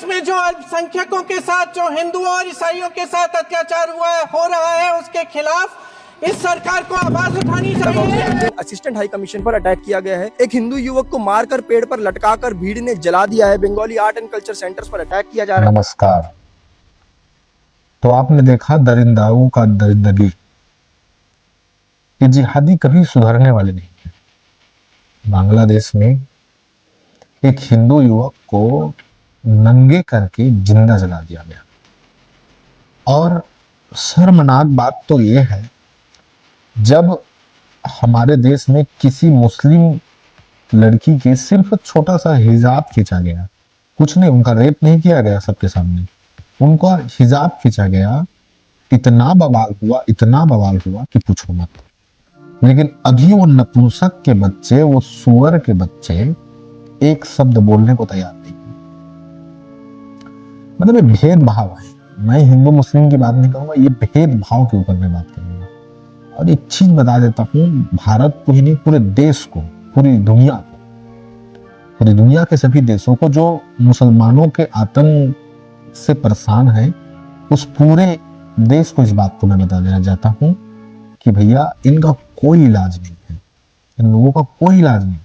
देश में जो अल्पसंख्यकों के साथ, जो हिंदुओं और ईसाइयों के साथ अत्याचार हो रहा है, उसके खिलाफ इस सरकार को आवाज उठानी चाहिए। असिस्टेंट हाई कमीशन पर अटैक किया गया है। एक हिंदू युवक को मारकर पेड़ पर लटकाकर भीड़ ने जला दिया है। Bengali art and culture centres पर अटैक किया जा रहा है। नमस्कार। तो आपने देखा दरिंदाओं का दरिंदगी, ये जिहादी कभी सुधरने वाले नहीं है। बांग्लादेश में एक हिंदू युवक को नंगे करके जिंदा जला दिया गया। और शर्मनाक बात तो ये है, जब हमारे देश में किसी मुस्लिम लड़की के सिर्फ छोटा सा हिजाब खींचा गया, कुछ नहीं, उनका रेप नहीं किया गया सबके सामने, उनका हिजाब खींचा गया, इतना बवाल हुआ, इतना बवाल हुआ कि पूछो मत। लेकिन अभी वो नपुंसक के बच्चे, वो सुअर के बच्चे एक शब्द बोलने को तैयार नहीं। मतलब ये भेदभाव है। मैं हिंदू मुस्लिम की बात नहीं करूंगा, ये भेदभाव के ऊपर मैं बात करूंगा। और एक चीज बता देता हूँ, भारत को ही नहीं, पूरे देश को, पूरी दुनिया के सभी देशों को जो मुसलमानों के आतंक से परेशान है, उस पूरे देश को इस बात को मैं बता देना चाहता हूँ कि भैया इनका कोई इलाज नहीं है, इन लोगों का कोई इलाज नहीं।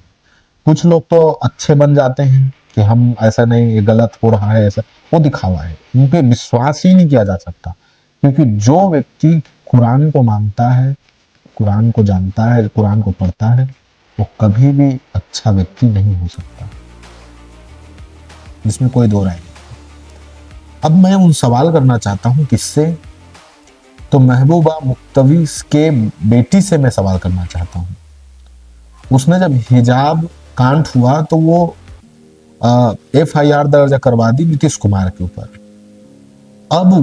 कुछ लोग तो अच्छे बन जाते हैं कि हम ऐसा नहीं, ये गलत हो रहा है, ऐसा वो दिखावा है, उन पे विश्वास ही नहीं किया जा सकता। क्योंकि जो व्यक्ति कुरान को मानता है, कुरान को जानता है, कुरान को पढ़ता है, वो कभी भी अच्छा व्यक्ति नहीं हो सकता, इसमें कोई दो राय नहीं। अब मैं उन सवाल करना चाहता हूं, किससे? तो महबूबा मुफ्ती के बेटी से मैं सवाल करना चाहता हूं। उसने जब हिजाब कांड हुआ तो वो FIR दर्ज करवा दी नीतीश कुमार के ऊपर। अब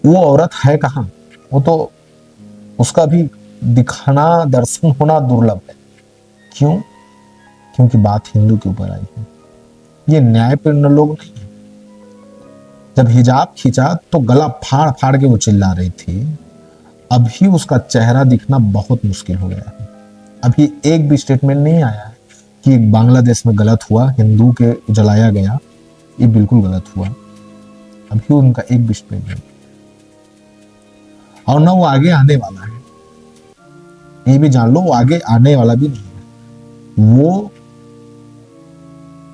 वो औरत है कहां? वो तो, उसका भी दिखाना, दर्शन होना दुर्लभ है। क्यों? क्योंकि बात हिंदू के ऊपर आई है। ये न्यायपूर्ण लोग नहीं है। जब हिजाब खींचा तो गला फाड़ फाड़ के वो चिल्ला रही थी। अभी उसका चेहरा दिखना बहुत मुश्किल हो गया है। अभी एक भी स्टेटमेंट नहीं आया है कि बांग्लादेश में गलत हुआ, हिंदू के जलाया गया, ये बिल्कुल गलत हुआ। अभी उनका एक भी स्टेटमेंट, और ना वो आगे आने वाला है। ये भी जान लो, वो आगे आने वाला भी नहीं है। वो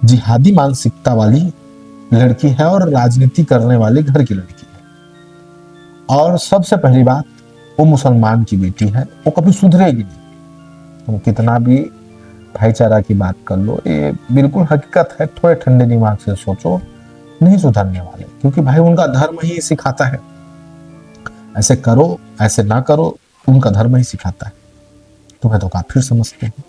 जिहादी मानसिकता वाली लड़की है और राजनीति करने वाले घर की लड़की है। और सबसे पहली बात, वो मुसलमान की बेटी है, वो कभी सुधरेगी नहीं। तुम कितना भी भाईचारा की बात कर लो, ये बिल्कुल हकीकत है। थोड़े ठंडे दिमाग से सोचो, नहीं सुधरने वाले। क्योंकि भाई उनका धर्म ही सिखाता है, ऐसे करो, ऐसे ना करो, उनका धर्म ही सिखाता है। तुम्हें तो काफिर समझते हैं।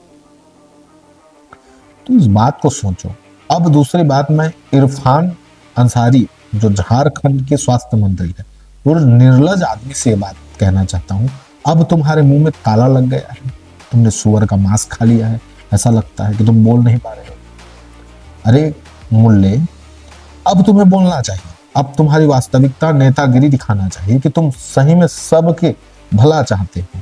तो इस बात को सोचो। अब दूसरी बात, मैं इरफान अंसारी जो झारखंड के स्वास्थ्य मंत्री है, वो निर्लज आदमी से बात कहना चाहता हूं। अब तुम्हारे मुंह में ताला लग गया है, तुमने सुअर का मांस खा लिया है, ऐसा लगता है कि तुम बोल नहीं पा रहे हो। अरे मुल्ले, अब तुम्हें बोलना चाहिए। अब तुम्हारी वास्तविकता, नेतागिरी दिखाना चाहिए कि तुम सही में सबके भला चाहते हो।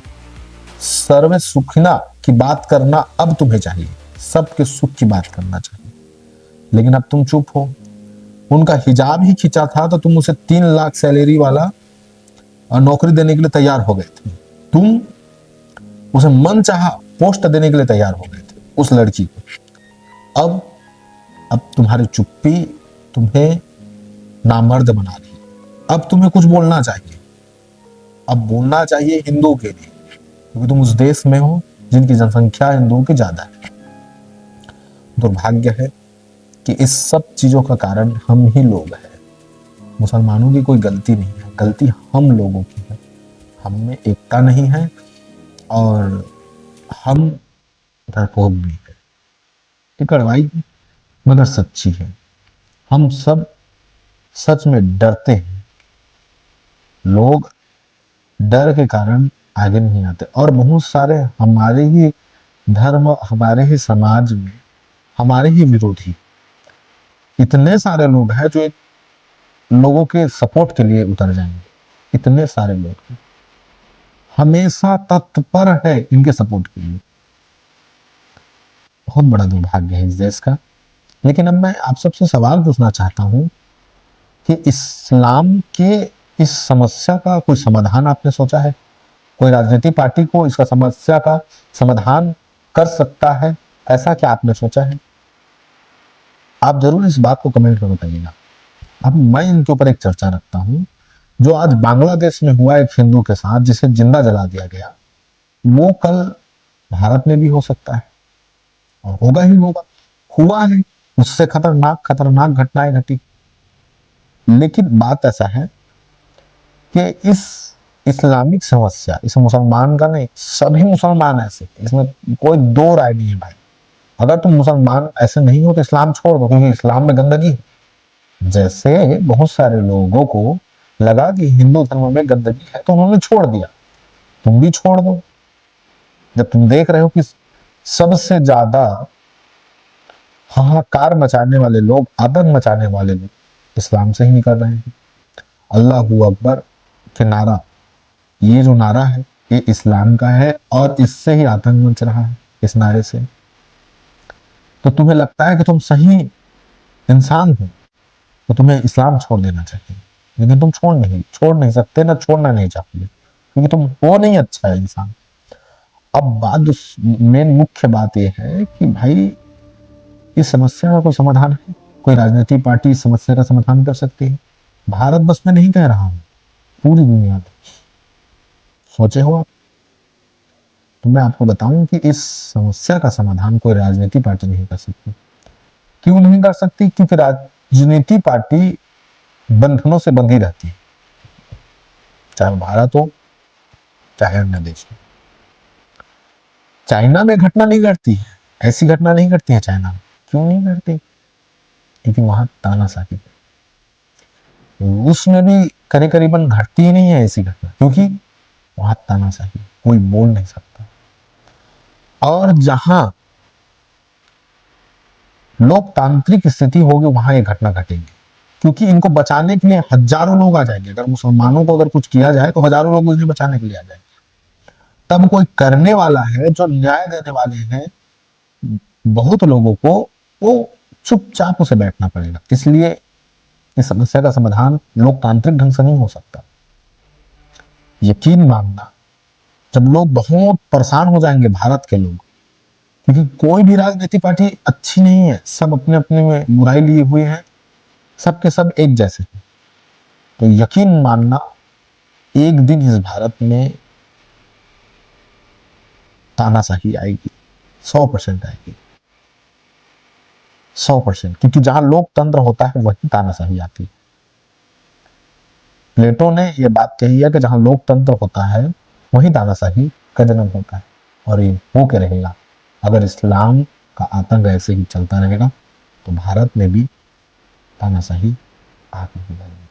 सर्वे सुखिना की बात करना अब तुम्हें चाहिए, सबके सुख की बात करना चाहिए। लेकिन अब तुम चुप हो। उनका हिजाब ही खींचा था तो तुम उसे 3 लाख सैलरी वाला नौकरी देने के लिए तैयार हो गए थे। तुम उसे मन चाहा पोस्ट देने के लिए तैयार हो गए थे, उस लड़की को। अब तुम्हारी चुप्पी तुम्हें नामर्द बना रही है। अब तुम्हें कुछ बोलना चाहिए। अब बोलना चाहिए हिंदू के लिए, क्योंकि तुम उस देश में हो जिनकी जनसंख्या हिंदुओं की ज्यादा है। दुर्भाग्य है कि इस सब चीजों का कारण हम ही लोग हैं। मुसलमानों की कोई गलती नहीं है, गलती हम लोगों की है। हम में एकता नहीं है और हम डरपोक भी है। ये कड़वाई मगर सच्ची है। हम सब सच में डरते हैं। लोग डर के कारण आगे नहीं आते। और बहुत सारे हमारे ही धर्म, हमारे ही समाज में, हमारे ही विरोधी इतने सारे लोग हैं जो लोगों के सपोर्ट के लिए उतर जाएंगे। इतने सारे लोग हमेशा तत्पर है इनके सपोर्ट के लिए। बहुत बड़ा दुर्भाग्य है इस देश का। लेकिन अब मैं आप सबसे सवाल पूछना चाहता हूं कि इस्लाम के इस समस्या का कोई समाधान आपने सोचा है? कोई राजनीतिक पार्टी को इसका समस्या का समाधान कर सकता है, ऐसा क्या आपने सोचा है? आप जरूर इस बात को कमेंट में बताइएगा। अब मैं इनके ऊपर एक चर्चा रखता हूं। जो आज बांग्लादेश में हुआ एक हिंदू के साथ, जिसे जिंदा जला दिया गया, वो कल भारत में भी हो सकता है और होगा ही होगा। हुआ है, उससे खतरनाक खतरनाक घटनाएं घटी। लेकिन बात ऐसा है कि इस इस्लामिक समस्या, इस मुसलमान का नहीं, सभी मुसलमान ऐसे, इसमें कोई दो राय नहीं है भाई। अगर तुम मुसलमान ऐसे नहीं हो तो इस्लाम छोड़ दो, क्योंकि इस्लाम में गंदगी है। जैसे बहुत सारे लोगों को लगा कि हिंदू धर्म में गंदगी है तो उन्होंने छोड़ दिया, तुम भी छोड़ दो। जब तुम देख रहे हो कि सबसे ज्यादा हाहाकार मचाने वाले लोग, आतंक मचाने वाले लोग इस्लाम से ही निकल रहे हैं। अल्लाहू अकबर के नारा, ये जो नारा है ये इस्लाम का है और इससे ही आतंक मच रहा है, इस नारे से। तो तुम्हें लगता है कि तुम सही इंसान हो तो तुम्हें इस्लाम छोड़ देना चाहिए, लेकिन तुम छोड़ नहीं सकते, ना छोड़ना नहीं चाहते, क्योंकि तुम हो नहीं अच्छा है इंसान। अब बात, मेन मुख्य बात यह है कि भाई इस समस्या का कोई समाधान है? कोई राजनीतिक पार्टी इस समस्या का समाधान कर सकती है? भारत बस में नहीं कह रहा हूं, पूरी दुनिया में। सोचे हो आप? तो मैं आपको बताऊं कि इस समस्या का समाधान कोई राजनीतिक पार्टी नहीं कर सकती। क्यों नहीं कर सकती? क्योंकि राजनीतिक पार्टी बंधनों से बंधी रहती है, चाहे भारत हो चाहे अन्य देश हो। चाइना में घटना नहीं घटती है, ऐसी घटना नहीं घटती है चाइना में। क्यों नहीं घटती? क्योंकि वहां तानाशाही है। रूस में भी करीबन घटती ही नहीं है ऐसी घटना, क्योंकि वहां तानाशाही, कोई बोल नहीं सकता। और जहां लोकतांत्रिक स्थिति होगी वहां ये घटना घटेगी, क्योंकि इनको बचाने के लिए हजारों लोग आ जाएंगे। अगर मुसलमानों को अगर कुछ किया जाए तो हजारों लोग उन्हें बचाने के लिए आ जाएंगे। तब कोई करने वाला है, जो न्याय देने वाले हैं बहुत लोगों को, वो चुपचाप उसे बैठना पड़ेगा। इसलिए इस समस्या का समाधान लोकतांत्रिक ढंग से नहीं हो सकता। यकीन मानना, जब लोग बहुत परेशान हो जाएंगे, भारत के लोग, क्योंकि कोई भी राजनीतिक पार्टी अच्छी नहीं है, सब अपने अपने में बुराई लिए हुए हैं, सबके सब एक जैसे हैं। तो यकीन मानना, एक दिन इस भारत में तानाशाही आएगी, 100% आएगी, 100%। क्योंकि जहां लोकतंत्र होता है वहीं तानाशाही आती है। प्लेटो ने यह बात कही है कि जहां लोकतंत्र होता है वहीं तानाशाही का जन्म होता है, और ये हो के रहेगा। अगर इस्लाम का आतंक ऐसे ही चलता रहेगा तो भारत में भी तानाशाही आगे बढ़ेगी।